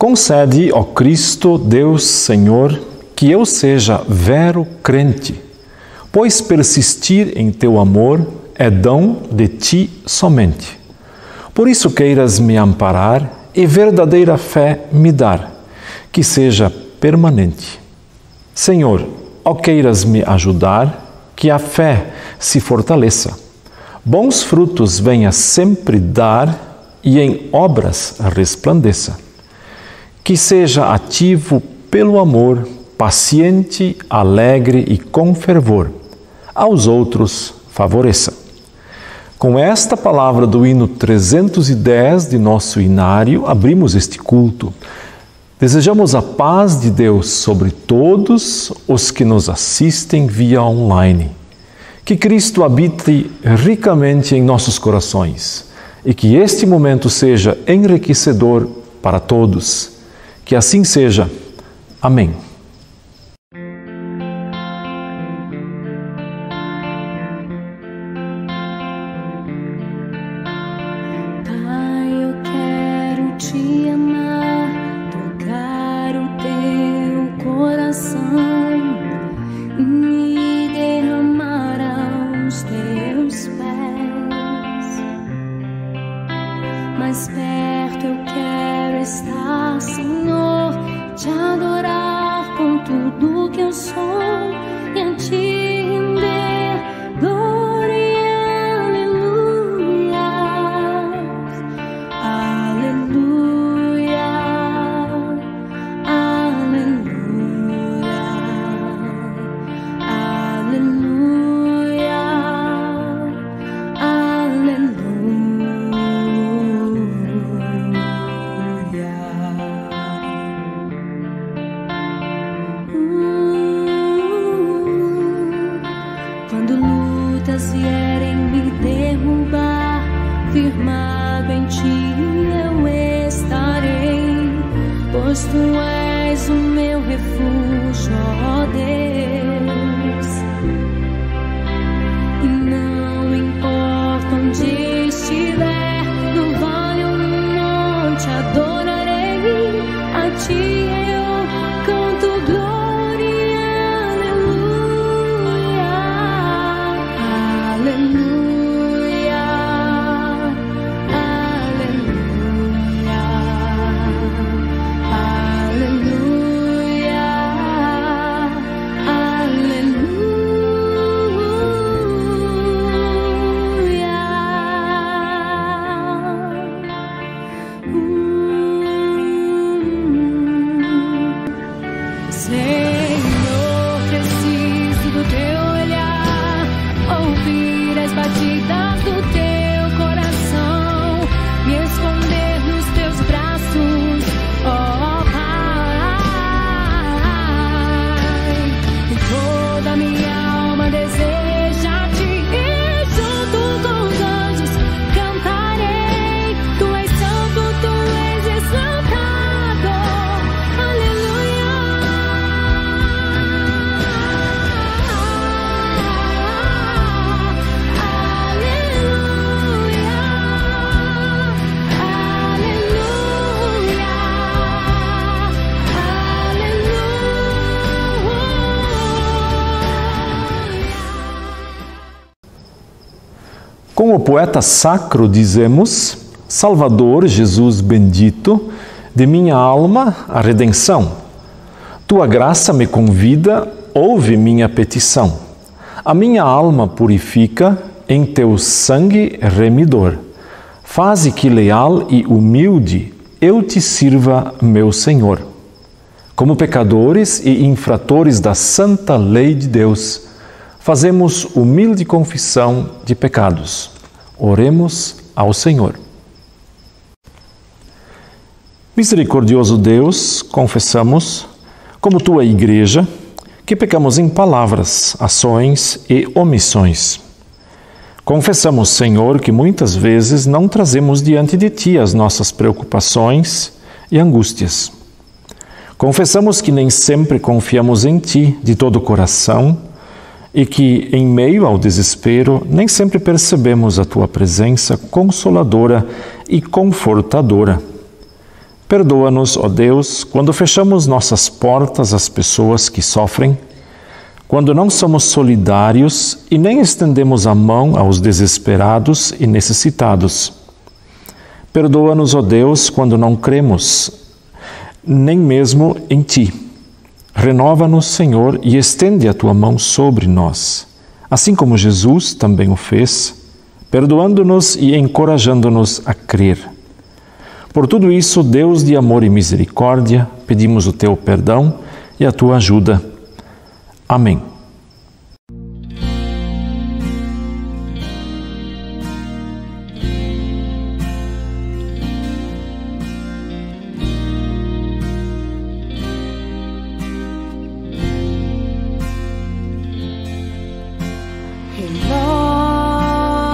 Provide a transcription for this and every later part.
Concede, ó Cristo, Deus Senhor, que eu seja vero crente, pois persistir em teu amor é dom de ti somente. Por isso queiras me amparar e verdadeira fé me dar, que seja permanente. Senhor, ó queiras me ajudar, que a fé se fortaleça, bons frutos venha sempre dar e em obras resplandeça. Que seja ativo pelo amor, paciente, alegre e com fervor, aos outros favoreça. Com esta palavra do hino 310 de nosso inário, abrimos este culto. Desejamos a paz de Deus sobre todos os que nos assistem via online. Que Cristo habite ricamente em nossos corações e que este momento seja enriquecedor para todos. Que assim seja. Amém. Mais perto eu quero estar, Senhor, te adorar com tudo que eu sou e a ti render glória e aleluia, aleluia, aleluia, aleluia, aleluia. Quando lutas vierem me derrubar, firmado em ti eu estarei, pois tu és o meu refúgio, ó Deus. E não importa onde estiver, no vale ou no monte, adorarei a ti. Eu canto glória, aleluia, aleluia, aleluia, aleluia, Senhor, preciso do teu olhar, ouvir as batidas do teu coração, me esconder nos teus braços, ó Pai. E toda minha alma deseja-te e junto com os anjos cantarei. Tu és santo, tu és exaltado, aleluia, Com o poeta sacro dizemos: Salvador Jesus bendito, de minha alma a redenção. Tua graça me convida, ouve minha petição. A minha alma purifica em teu sangue remidor. Faze que leal e humilde eu te sirva, meu Senhor. Como pecadores e infratores da santa lei de Deus, fazemos humilde confissão de pecados. Oremos ao Senhor. Misericordioso Deus, confessamos, como tua igreja, que pecamos em palavras, ações e omissões. Confessamos, Senhor, que muitas vezes não trazemos diante de ti as nossas preocupações e angústias. Confessamos que nem sempre confiamos em ti de todo o coração e que, em meio ao desespero, nem sempre percebemos a tua presença consoladora e confortadora. Perdoa-nos, ó Deus, quando fechamos nossas portas às pessoas que sofrem, quando não somos solidários e nem estendemos a mão aos desesperados e necessitados. Perdoa-nos, ó Deus, quando não cremos, nem mesmo em Ti. Renova-nos, Senhor, e estende a Tua mão sobre nós, assim como Jesus também o fez, perdoando-nos e encorajando-nos a crer. Por tudo isso, Deus de amor e misericórdia, pedimos o Teu perdão e a Tua ajuda. Amém.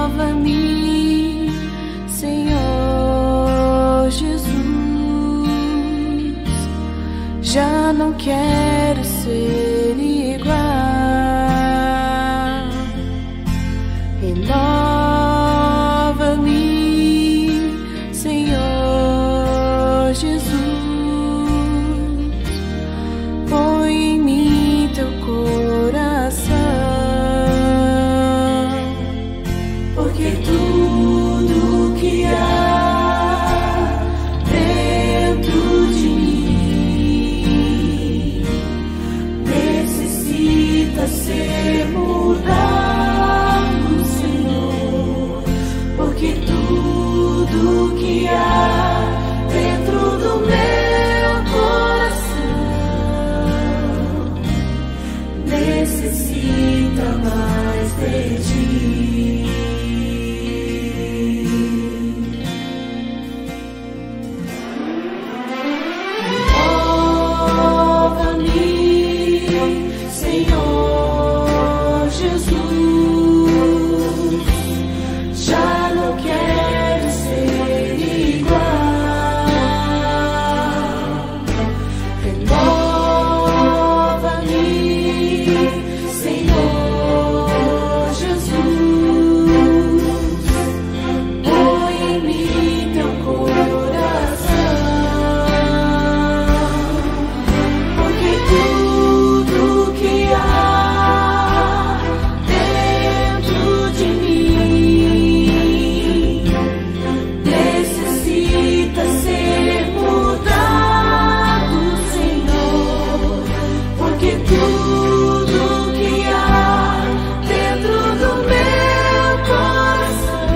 Renova-me, Senhor Jesus. Já não quero ser igual. Renova-me, Senhor Jesus. Põe em mim teu coração, porque tudo que há dentro de mim necessita ser mudado, Senhor. Porque tudo que há dentro do meu coração necessita mais de Ti. Senhor Jesus, já não quero ser igual. Renova-me, Senhor Jesus. Põe em mim teu coração, porque tudo que há dentro de mim necessita ser mudado, Senhor. Porque tudo que há dentro do meu coração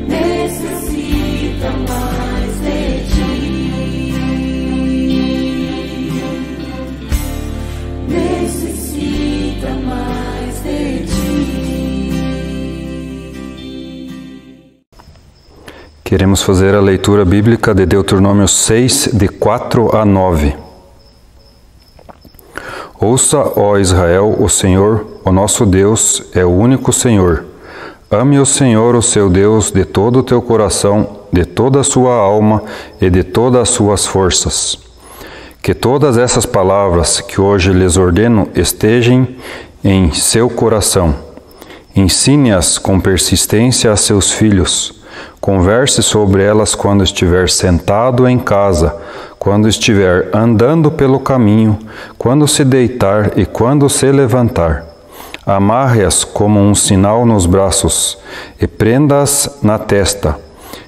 necessita mais de Ti. Necessita mais de Ti. Queremos fazer a leitura bíblica de Deuteronômio 6, de 4 a 9. Ouça, ó Israel, o Senhor, o nosso Deus, é o único Senhor. Ame o Senhor, o seu Deus, de todo o teu coração, de toda a sua alma e de todas as suas forças. Que todas essas palavras que hoje lhes ordeno estejam em seu coração. Ensine-as com persistência a seus filhos. Converse sobre elas quando estiver sentado em casa, quando estiver andando pelo caminho, quando se deitar e quando se levantar. Amarre-as como um sinal nos braços e prenda-as na testa.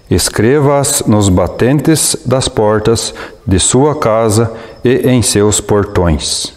Escreva-as nos batentes das portas de sua casa e em seus portões.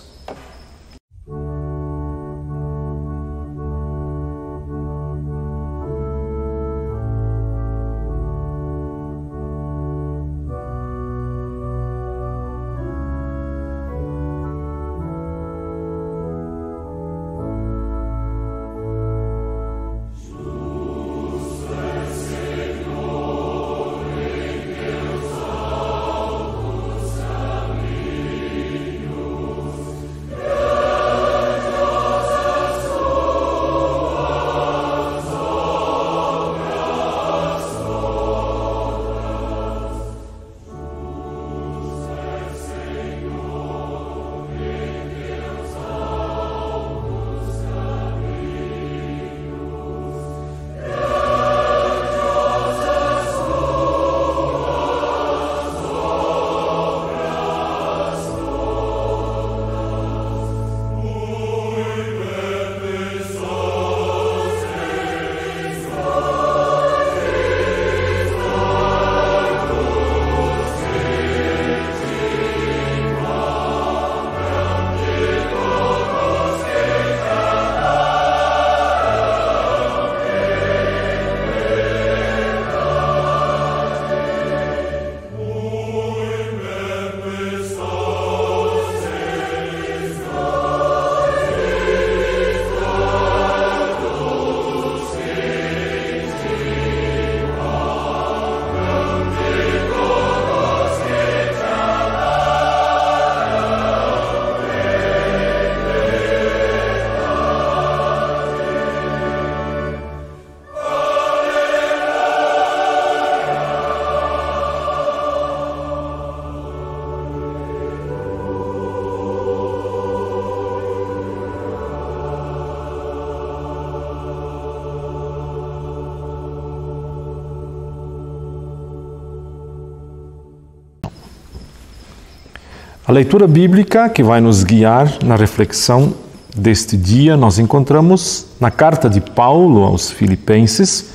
A leitura bíblica que vai nos guiar na reflexão deste dia nós encontramos na carta de Paulo aos Filipenses,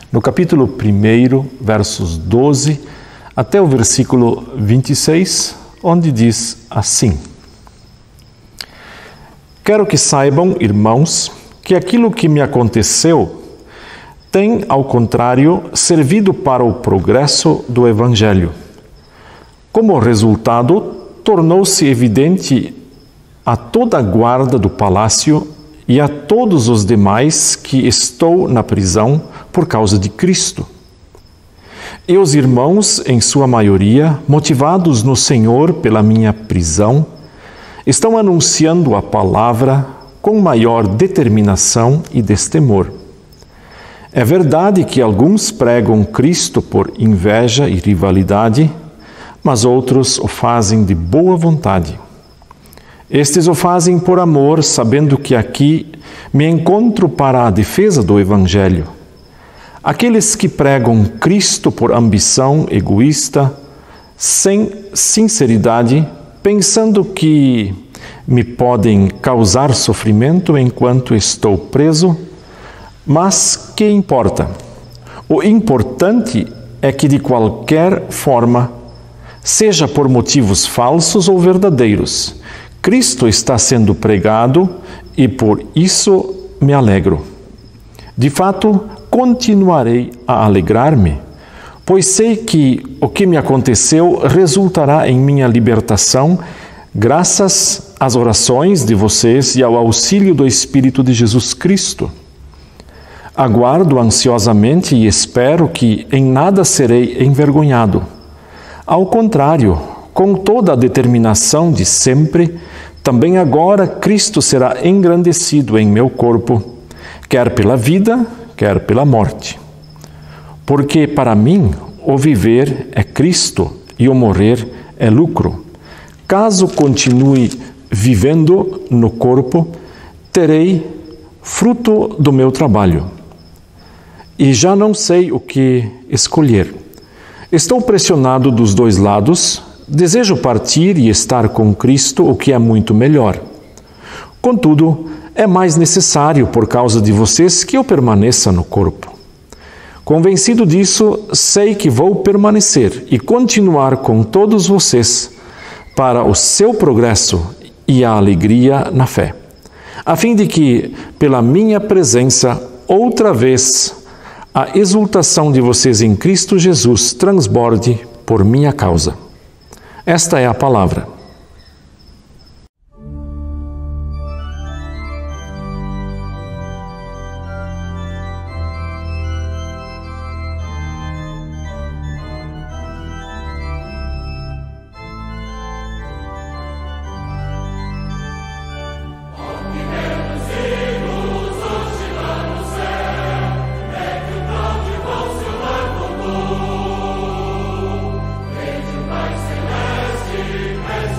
no capítulo 1, versos 12 até o versículo 26, onde diz assim: Quero que saibam, irmãos, que aquilo que me aconteceu tem, ao contrário, servido para o progresso do Evangelho. Como resultado, tornou-se evidente a toda a guarda do palácio e a todos os demais que estou na prisão por causa de Cristo. E os irmãos, em sua maioria, motivados no Senhor pela minha prisão, estão anunciando a palavra com maior determinação e destemor. É verdade que alguns pregam Cristo por inveja e rivalidade, mas outros o fazem de boa vontade. Estes o fazem por amor, sabendo que aqui me encontro para a defesa do Evangelho. Aqueles que pregam Cristo por ambição egoísta, sem sinceridade, pensando que me podem causar sofrimento enquanto estou preso, mas que importa? O importante é que, de qualquer forma, seja por motivos falsos ou verdadeiros, Cristo está sendo pregado e por isso me alegro. De fato, continuarei a alegrar-me, pois sei que o que me aconteceu resultará em minha libertação, graças às orações de vocês e ao auxílio do Espírito de Jesus Cristo. Aguardo ansiosamente e espero que em nada serei envergonhado. Ao contrário, com toda a determinação de sempre, também agora Cristo será engrandecido em meu corpo, quer pela vida, quer pela morte. Porque para mim o viver é Cristo e o morrer é lucro. Caso continue vivendo no corpo, terei fruto do meu trabalho. E já não sei o que escolher. Estou pressionado dos dois lados, desejo partir e estar com Cristo, o que é muito melhor. Contudo, é mais necessário, por causa de vocês, que eu permaneça no corpo. Convencido disso, sei que vou permanecer e continuar com todos vocês para o seu progresso e a alegria na fé, a fim de que, pela minha presença, outra vez, a exultação de vocês em Cristo Jesus transborde por minha causa. Esta é a palavra. Celeste,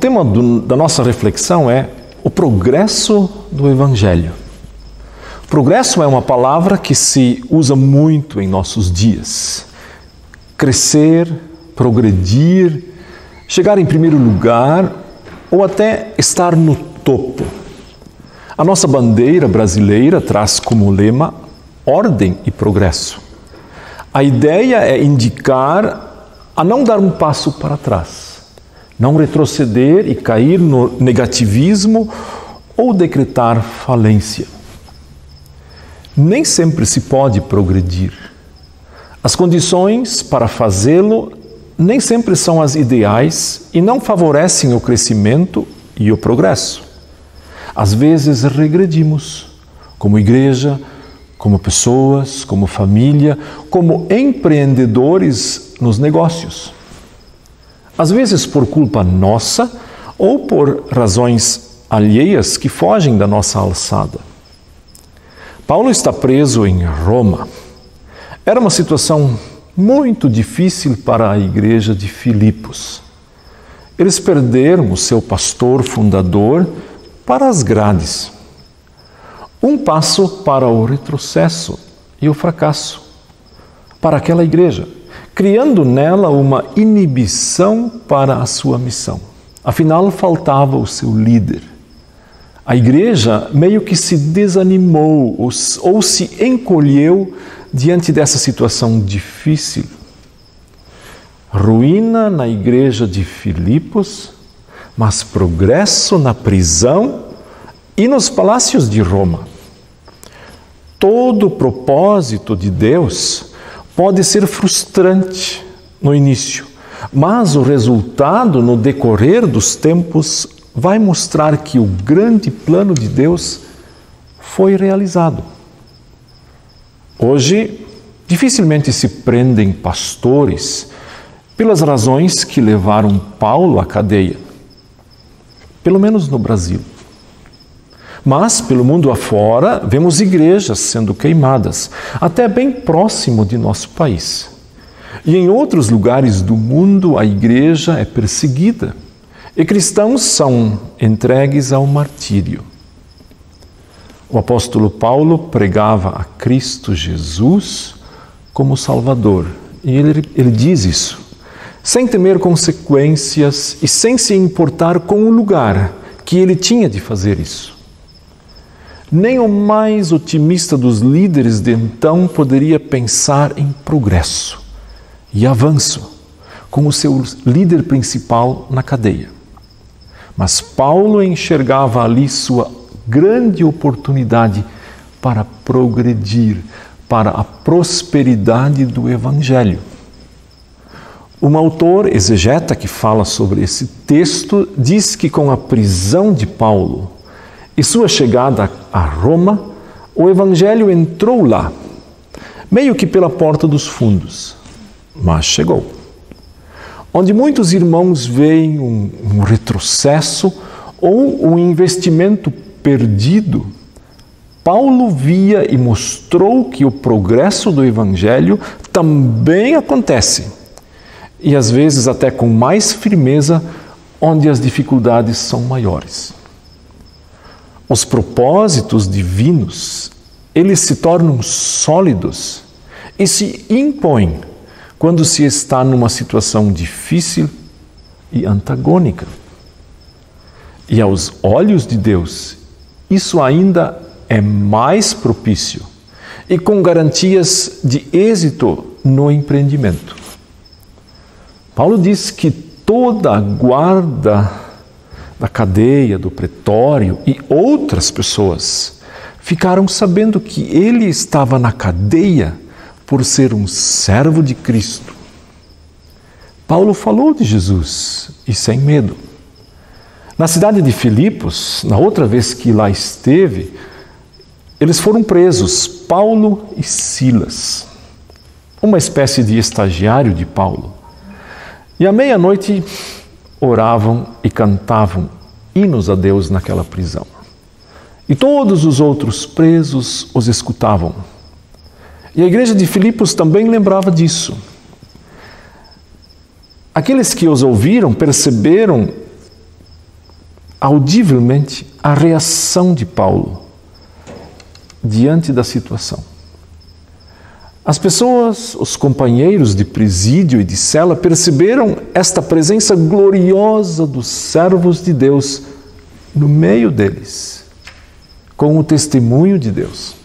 tema da nossa reflexão é o progresso do Evangelho. Progresso é uma palavra que se usa muito em nossos dias. Crescer, progredir, chegar em primeiro lugar ou até estar no topo. A nossa bandeira brasileira traz como lema ordem e progresso. A ideia é indicar a não dar um passo para trás, não retroceder e cair no negativismo ou decretar falência. Nem sempre se pode progredir. As condições para fazê-lo nem sempre são as ideais e não favorecem o crescimento e o progresso. Às vezes regredimos, como igreja, como pessoas, como família, como empreendedores nos negócios. Às vezes por culpa nossa ou por razões alheias que fogem da nossa alçada. Paulo está preso em Roma. Era uma situação muito difícil para a igreja de Filipos. Eles perderam o seu pastor fundador para as grades. Um passo para o retrocesso e o fracasso para aquela igreja, criando nela uma inibição para a sua missão. Afinal, faltava o seu líder. A igreja meio que se desanimou ou se encolheu diante dessa situação difícil. Ruína na igreja de Filipos, mas progresso na prisão e nos palácios de Roma. Todo o propósito de Deus pode ser frustrante no início, mas o resultado no decorrer dos tempos vai mostrar que o grande plano de Deus foi realizado. Hoje, dificilmente se prendem pastores pelas razões que levaram Paulo à cadeia, pelo menos no Brasil. Mas, pelo mundo afora, vemos igrejas sendo queimadas, até bem próximo de nosso país. E em outros lugares do mundo, a igreja é perseguida e cristãos são entregues ao martírio. O apóstolo Paulo pregava a Cristo Jesus como Salvador. E ele diz isso, sem temer consequências e sem se importar com o lugar que ele tinha de fazer isso. Nem o mais otimista dos líderes de então poderia pensar em progresso e avanço com o seu líder principal na cadeia. Mas Paulo enxergava ali sua grande oportunidade para progredir, para a prosperidade do Evangelho. Um autor exegeta que fala sobre esse texto diz que com a prisão de Paulo e sua chegada a Roma, o Evangelho entrou lá, meio que pela porta dos fundos, mas chegou. Onde muitos irmãos veem um retrocesso ou um investimento perdido, Paulo via e mostrou que o progresso do Evangelho também acontece, e às vezes até com mais firmeza, onde as dificuldades são maiores. Os propósitos divinos, eles se tornam sólidos e se impõem quando se está numa situação difícil e antagônica. E aos olhos de Deus, isso ainda é mais propício e com garantias de êxito no empreendimento. Paulo diz que toda a guarda da cadeia, do pretório e outras pessoas ficaram sabendo que ele estava na cadeia por ser um servo de Cristo. Paulo falou de Jesus e sem medo. Na cidade de Filipos, na outra vez que lá esteve, eles foram presos, Paulo e Silas, uma espécie de estagiário de Paulo. E à meia-noite oravam e cantavam hinos a Deus naquela prisão. E todos os outros presos os escutavam. E a igreja de Filipos também lembrava disso. Aqueles que os ouviram perceberam audivelmente a reação de Paulo diante da situação. As pessoas, os companheiros de presídio e de cela, perceberam esta presença gloriosa dos servos de Deus no meio deles, com o testemunho de Deus.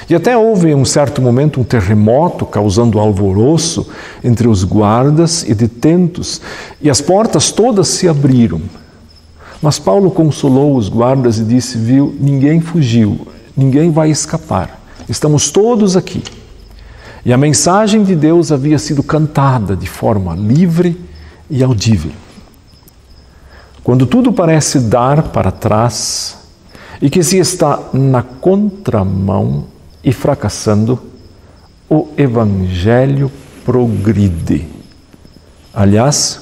E até houve em um certo momento um terremoto causando alvoroço entre os guardas e detentos, e as portas todas se abriram. Mas Paulo consolou os guardas e disse: viu, ninguém fugiu, ninguém vai escapar, estamos todos aqui. E a mensagem de Deus havia sido cantada de forma livre e audível. Quando tudo parece dar para trás e que se está na contramão e fracassando, o Evangelho progride. Aliás,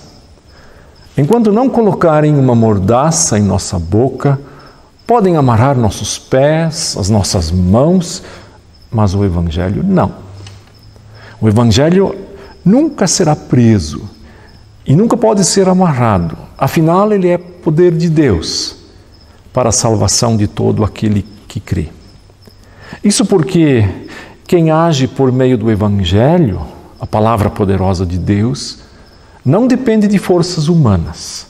enquanto não colocarem uma mordaça em nossa boca, podem amarrar nossos pés, as nossas mãos, mas o Evangelho não. O Evangelho nunca será preso e nunca pode ser amarrado. Afinal, ele é poder de Deus para a salvação de todo aquele que crê. Isso porque quem age por meio do Evangelho, a palavra poderosa de Deus, não depende de forças humanas,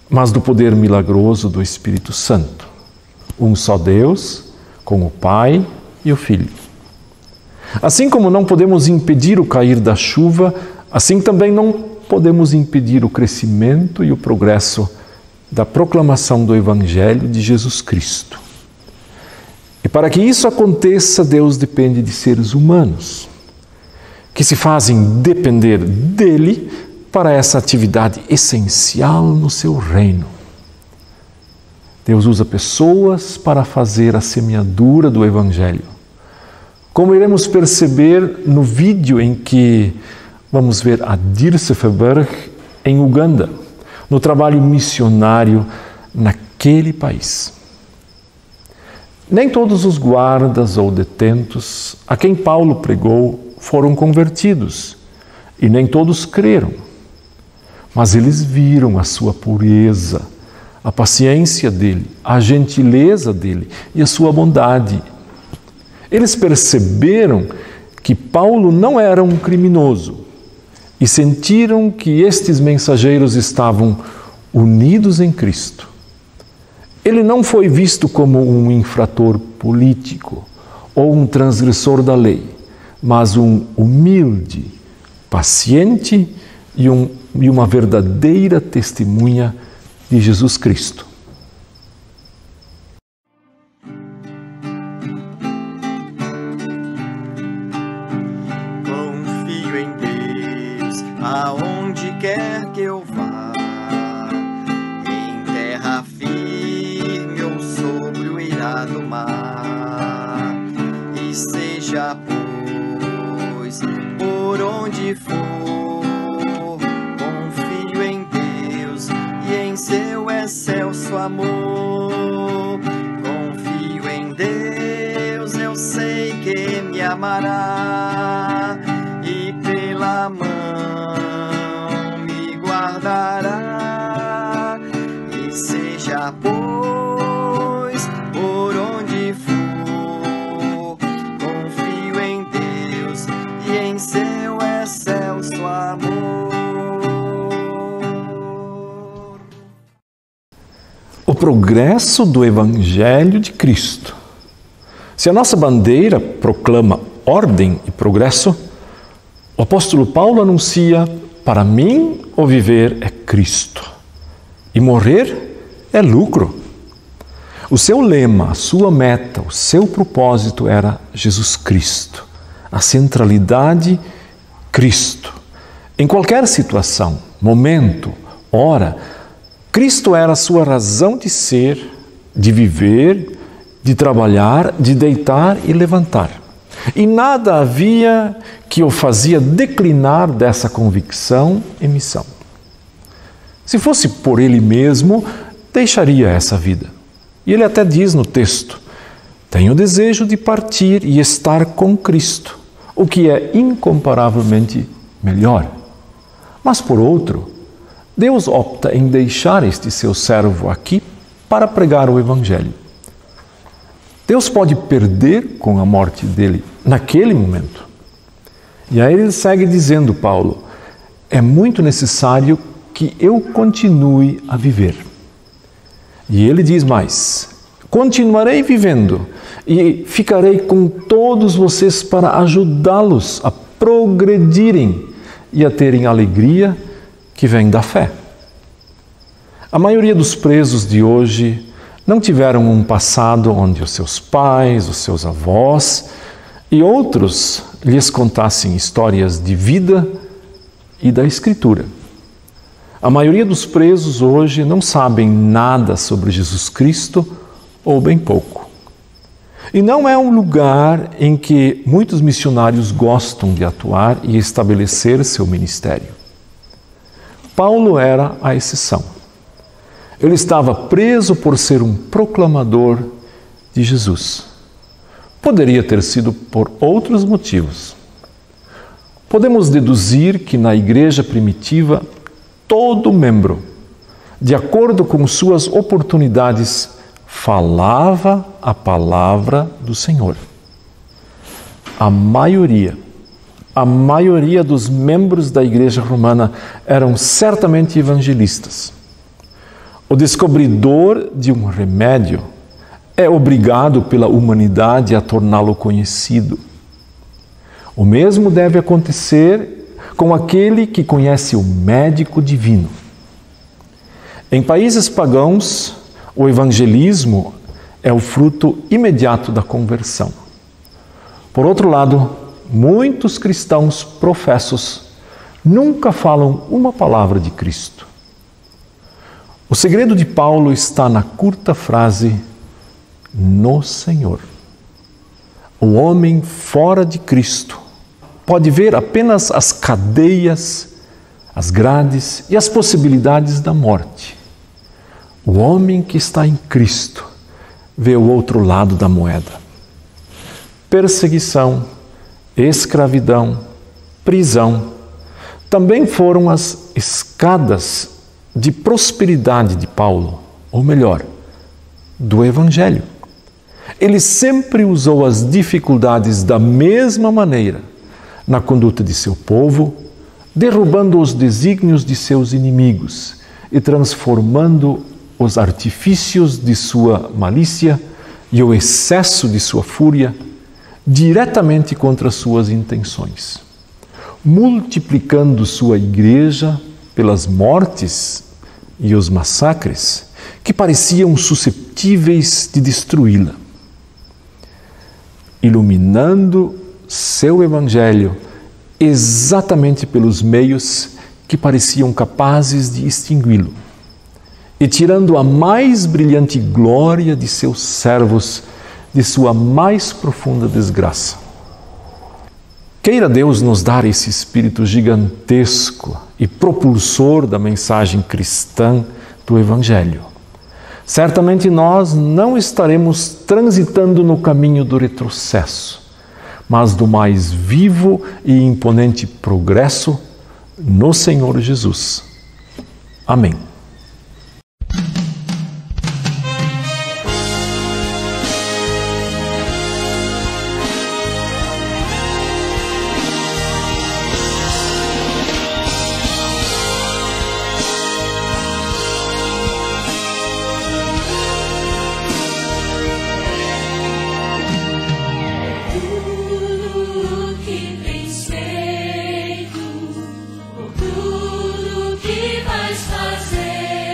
mas do poder milagroso do Espírito Santo. Um só Deus, com o Pai e o Filho. Assim como não podemos impedir o cair da chuva, assim também não podemos impedir o crescimento e o progresso da proclamação do Evangelho de Jesus Cristo. E para que isso aconteça, Deus depende de seres humanos, que se fazem depender dele para essa atividade essencial no seu reino. Deus usa pessoas para fazer a semeadura do Evangelho. Como iremos perceber no vídeo em que vamos ver a Dirce Feberg em Uganda, no trabalho missionário naquele país. Nem todos os guardas ou detentos a quem Paulo pregou foram convertidos, e nem todos creram, mas eles viram a sua pureza, a paciência dele, a gentileza dele e a sua bondade. Eles perceberam que Paulo não era um criminoso e sentiram que estes mensageiros estavam unidos em Cristo. Ele não foi visto como um infrator político ou um transgressor da lei, mas um humilde, paciente e uma verdadeira testemunha de Jesus Cristo. Aonde quer que eu vá, em terra firme ou sobre o irado mar, e seja, pois, por onde for, confio em Deus e em seu excelso amor. Confio em Deus, eu sei que me amará, e pela mão guardará, e seja, pois, por onde for, confio em Deus e em seu excelso amor. O progresso do Evangelho de Cristo. Se a nossa bandeira proclama ordem e progresso, o apóstolo Paulo anuncia: para mim, o viver é Cristo e morrer é lucro. O seu lema, a sua meta, o seu propósito era Jesus Cristo. A centralidade, Cristo. Em qualquer situação, momento, hora, Cristo era a sua razão de ser, de viver, de trabalhar, de deitar e levantar. E nada havia que o fazia declinar dessa convicção e missão. Se fosse por ele mesmo, deixaria essa vida. E ele até diz no texto: tenho desejo de partir e estar com Cristo, o que é incomparavelmente melhor. Mas por outro, Deus opta em deixar este seu servo aqui para pregar o Evangelho. Deus pode perder com a morte dele naquele momento. E aí ele segue dizendo, Paulo, é muito necessário que eu continue a viver. E ele diz mais, continuarei vivendo e ficarei com todos vocês para ajudá-los a progredirem e a terem alegria que vem da fé. A maioria dos presos de hoje não tiveram um passado onde os seus pais, os seus avós e outros lhes contassem histórias de vida e da Escritura. A maioria dos presos hoje não sabem nada sobre Jesus Cristo ou bem pouco. E não é um lugar em que muitos missionários gostam de atuar e estabelecer seu ministério. Paulo era a exceção. Ele estava preso por ser um proclamador de Jesus. Poderia ter sido por outros motivos. Podemos deduzir que na igreja primitiva, todo membro, de acordo com suas oportunidades, falava a palavra do Senhor. A maioria dos membros da igreja romana eram certamente evangelistas. O descobridor de um remédio é obrigado pela humanidade a torná-lo conhecido. O mesmo deve acontecer com aquele que conhece o médico divino. Em países pagãos, o evangelismo é o fruto imediato da conversão. Por outro lado, muitos cristãos professos nunca falam uma palavra de Cristo. O segredo de Paulo está na curta frase, no Senhor. O homem fora de Cristo pode ver apenas as cadeias, as grades e as possibilidades da morte. O homem que está em Cristo vê o outro lado da moeda. Perseguição, escravidão, prisão, também foram as escadas de prosperidade de Paulo, ou melhor, do Evangelho. Ele sempre usou as dificuldades da mesma maneira na conduta de seu povo, derrubando os desígnios de seus inimigos e transformando os artifícios de sua malícia e o excesso de sua fúria diretamente contra suas intenções, multiplicando sua igreja pelas mortes e os massacres que pareciam suscetíveis de destruí-la, iluminando seu evangelho exatamente pelos meios que pareciam capazes de extingui-lo e tirando a mais brilhante glória de seus servos de sua mais profunda desgraça. Queira Deus nos dar esse espírito gigantesco e propulsor da mensagem cristã do Evangelho. Certamente nós não estaremos transitando no caminho do retrocesso, mas do mais vivo e imponente progresso no Senhor Jesus. Amém. Tudo que tens feito, por tudo que vais fazer,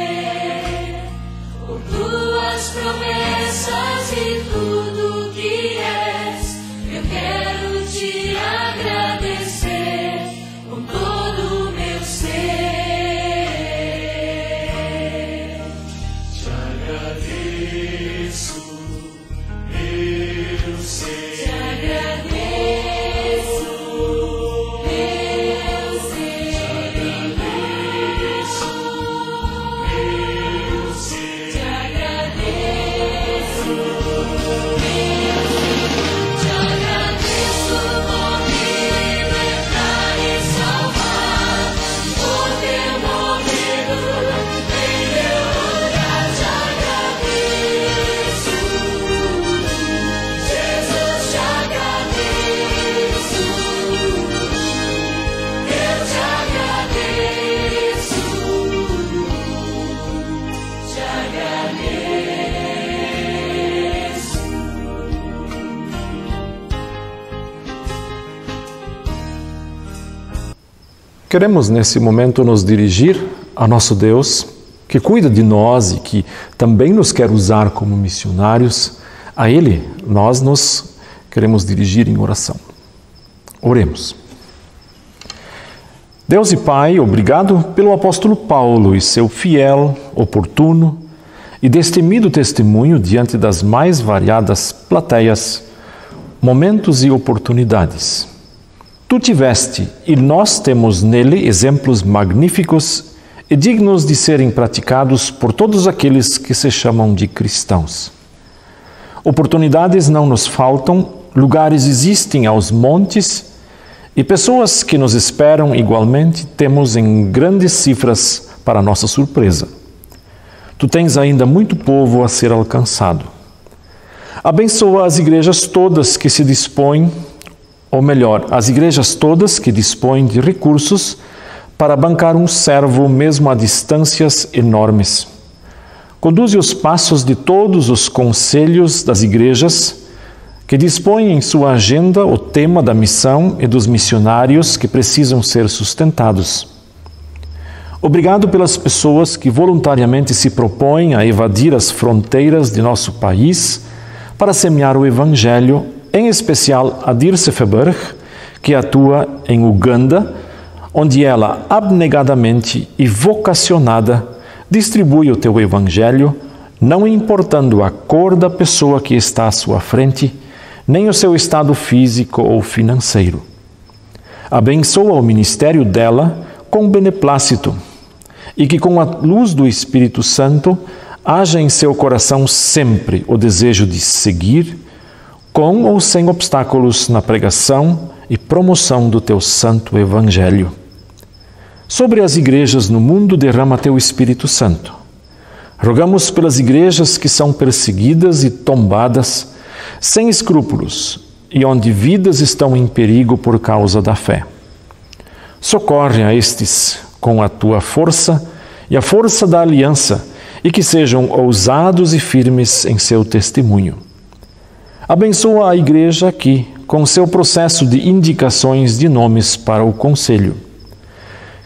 por tuas promessas e tudo que és, eu quero te agradecer com todo o meu ser. Te agradeço, meu ser. Te agradeço, meu ser. Te agradeço, meu ser. Te agradeço por me libertar e salvar, por ter morrido queremos nesse momento nos dirigir a nosso Deus, que cuida de nós e que também nos quer usar como missionários. A Ele nós nos queremos dirigir em oração. Oremos. Deus e Pai, obrigado pelo apóstolo Paulo e seu fiel, oportuno e destemido testemunho diante das mais variadas plateias, momentos e oportunidades. Tu tiveste e nós temos nele exemplos magníficos e dignos de serem praticados por todos aqueles que se chamam de cristãos. Oportunidades não nos faltam, lugares existem aos montes e pessoas que nos esperam igualmente temos em grandes cifras para nossa surpresa. Tu tens ainda muito povo a ser alcançado. Abençoa as igrejas todas que se dispõem, ou melhor, as igrejas todas que dispõem de recursos para bancar um servo mesmo a distâncias enormes. Conduze os passos de todos os conselhos das igrejas que dispõem em sua agenda o tema da missão e dos missionários que precisam ser sustentados. Obrigado pelas pessoas que voluntariamente se propõem a evadir as fronteiras de nosso país para semear o Evangelho, em especial a Dirce Feberg, que atua em Uganda, onde ela abnegadamente e vocacionada distribui o teu Evangelho, não importando a cor da pessoa que está à sua frente, nem o seu estado físico ou financeiro. Abençoa o ministério dela com beneplácito e que com a luz do Espírito Santo haja em seu coração sempre o desejo de seguir, com ou sem obstáculos na pregação e promoção do teu santo Evangelho. Sobre as igrejas no mundo derrama teu Espírito Santo. Rogamos pelas igrejas que são perseguidas e tombadas, sem escrúpulos, e onde vidas estão em perigo por causa da fé. Socorre a estes com a tua força e a força da aliança, e que sejam ousados e firmes em seu testemunho. Abençoa a igreja aqui, com seu processo de indicações de nomes para o conselho.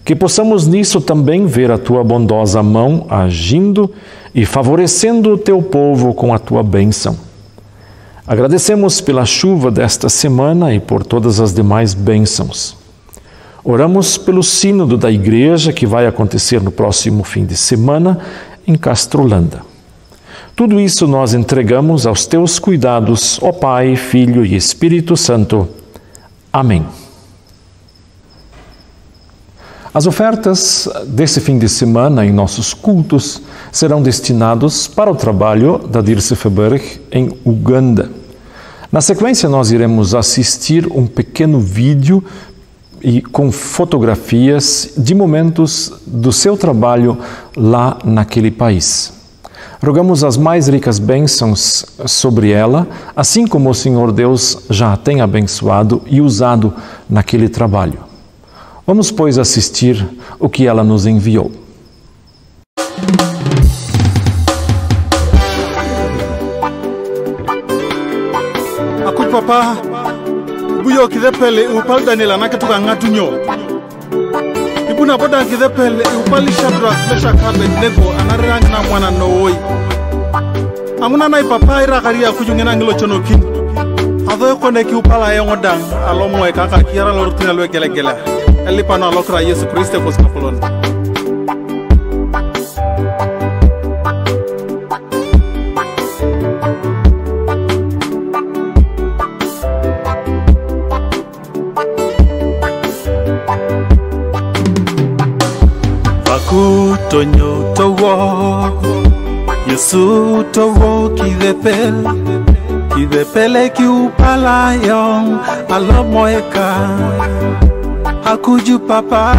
Que possamos nisso também ver a tua bondosa mão agindo e favorecendo o teu povo com a tua bênção. Agradecemos pela chuva desta semana e por todas as demais bênçãos. Oramos pelo sínodo da igreja que vai acontecer no próximo fim de semana em Castrolanda. Tudo isso nós entregamos aos teus cuidados, ó Pai, Filho e Espírito Santo. Amém. As ofertas desse fim de semana em nossos cultos serão destinados para o trabalho da Dirce Feberg em Uganda. Na sequência, nós iremos assistir um pequeno vídeo e com fotografias de momentos do seu trabalho lá naquele país. Rogamos as mais ricas bênçãos sobre ela, assim como o Senhor Deus já a tem abençoado e usado naquele trabalho. Vamos, pois, assistir o que ela nos enviou. Akut papa buyo kidepele upal Daniela nakatuka ngatunyo ibuna boda kidepele upali Shadrach Meshach Abednego anarang na mwana nooi anguna nai papa ira karia kujungena ngilo chonokin ado kone ki upala yongodang alomo e kaka kiara lortina lwe gelegele elipana lokra Yesu Kristo koskapolon Tonyo towo Yesu towo kidepele ki upala yon alomoeka akuju papa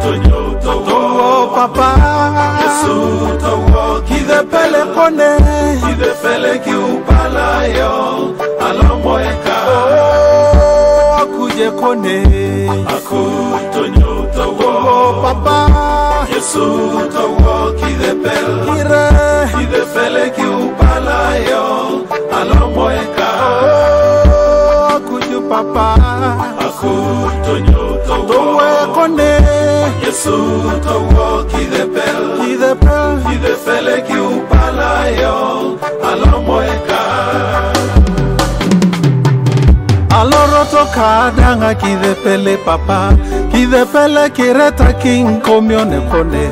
tonyo towo papa Yesu towo kidepele ki upala yon alomoeka akuje kone tonyo towo papa Yesu towo kidepele ki upala yo alomoeka akuju papa tonyo towo Yesu towo kidepele ki upalayo alomoeka. Aloroto kadanga kidepele papa, kidepele kireta king komione kone.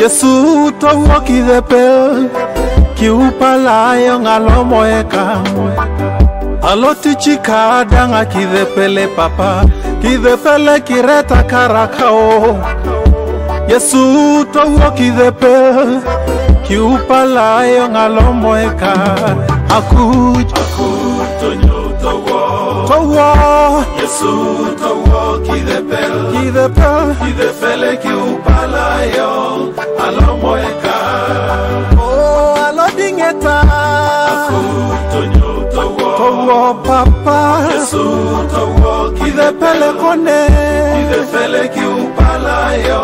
Yesu towo kidepele ki upalayo ngalomoeka. Aloti chika danga kidepele papa, kidepele kireta karakao. Yesu towo kidepele ki upalayo ngalomoeka. Akuj Tonyo towo Yesu towo kidepele ki upalayo alomoeka. oh alodingeta Tonyo towo papa Yesu towo kidepele kone kidepele ki upalayo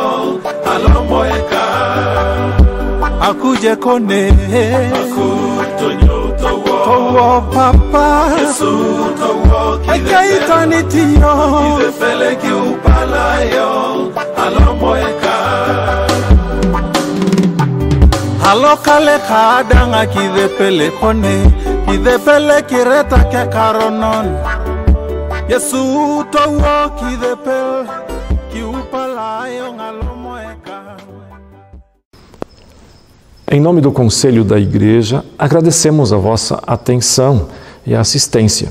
alomoeka. akuje kone Tonyo towo papa Yesu towo eka eternity yo kidepele ki upalayo alomoeka. alokale kadanga kidepele kone kidepele kireta ke karonon. Yesu towo kidepele ki upalayo ngalomoeka. Em nome do Conselho da Igreja, agradecemos a vossa atenção e assistência.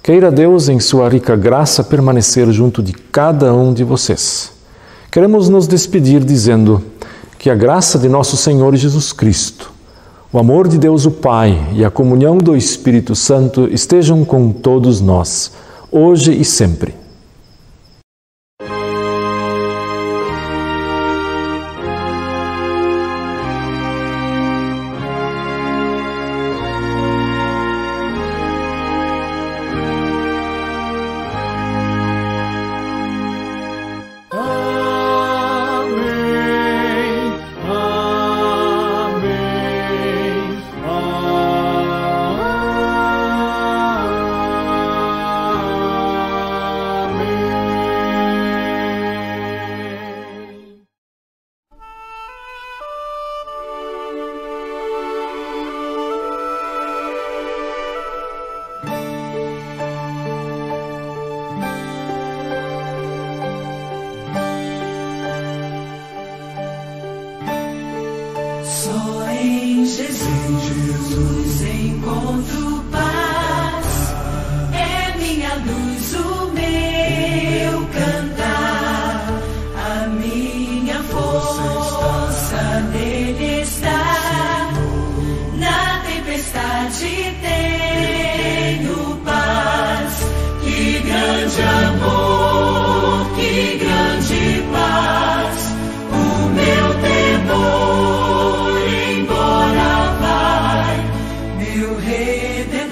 Queira Deus, em sua rica graça, permanecer junto de cada um de vocês. Queremos nos despedir dizendo que a graça de nosso Senhor Jesus Cristo, o amor de Deus o Pai e a comunhão do Espírito Santo estejam com todos nós, hoje e sempre. Só em Jesus encontro paz. É minha luz, o meu cantar. A minha força nele está. Na tempestade tenho paz. Que grande amor, que grande paz. O meu temor embora vai, meu Redentor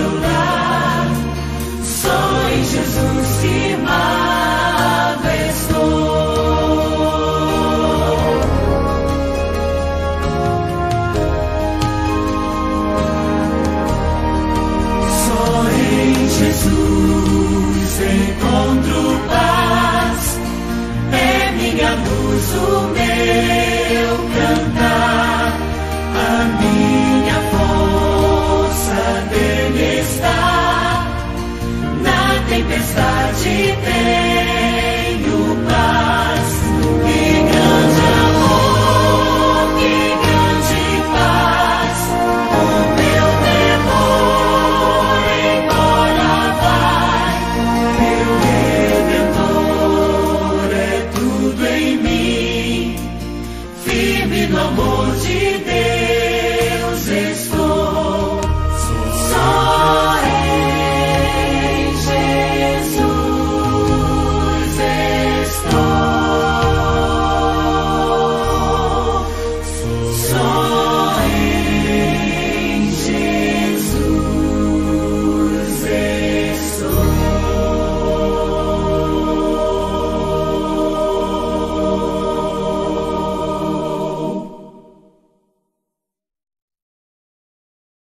meu lar. Só em Jesus se manifestou. Só em Jesus